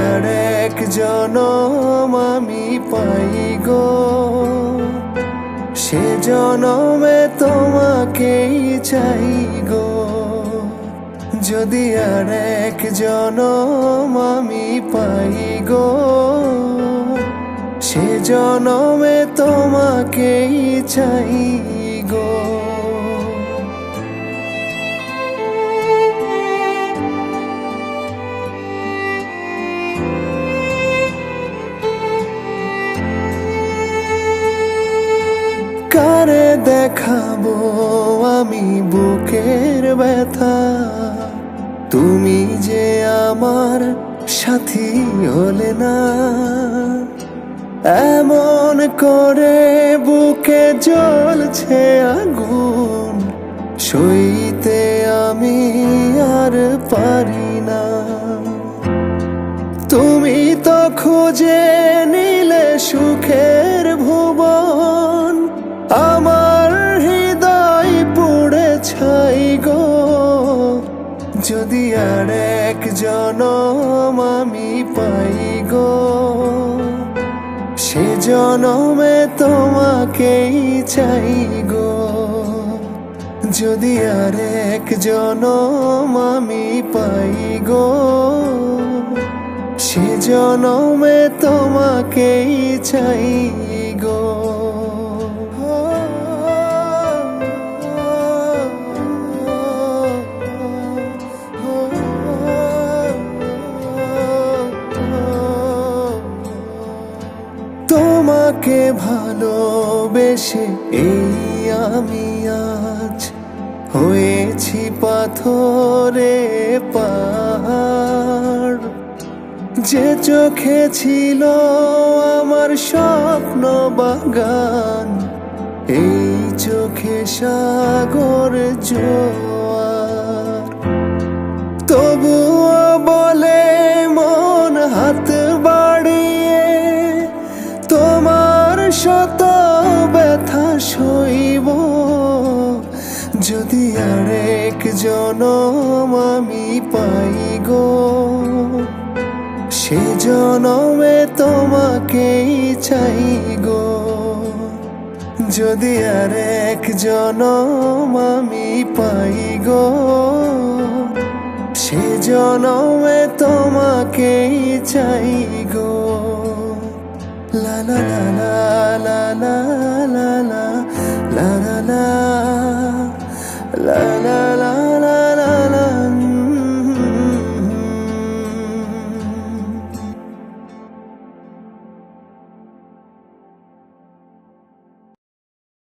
আর এক জনম আমি পাই গো, সে জনমে তোমাকেই চাই গো। যদি আর এক জনম আমি পাই গো, সে জনমে তোমাকেই চাই গো। কারে দেখাবো আমি বুকের ব্যথা, তুমি যে আমার সাথী হলে না। এমন করে বুকে জ্বলছে আগুন, সইতে আমি আর পারি না। তুমি তো খুঁজে নিলে সুখের ভুবন, আমার হৃদয় পুড়ে ছাই গো। যদি আর এক জনম আমি পাই গো, সে জনমে তোমাকেই চাই গো। যদি আর এক জনম আমি পাই গো, সে জনমে তোমাকেই চাই গো। তোমাকে ভালোবেসে এই আমি আজ হয়েছি পাথরে পাহাড়। যে চোখে ছিল আমার স্বপ্ন বাগান, এই চোখে সাগর জোয়ার। তবুও বলে মন হাত বাড়িয়ে, তোমার শত ব্যথা সইব। যদি আর এক জনম আমি পাই গো, সে জনমে তোমাকেই চাই গো। যদি আর এক জনম আমি পাই গো, সে জনমে তোমাকেই চাই গো। লা লা লা লা লা লা লা লা লা লা লা লা।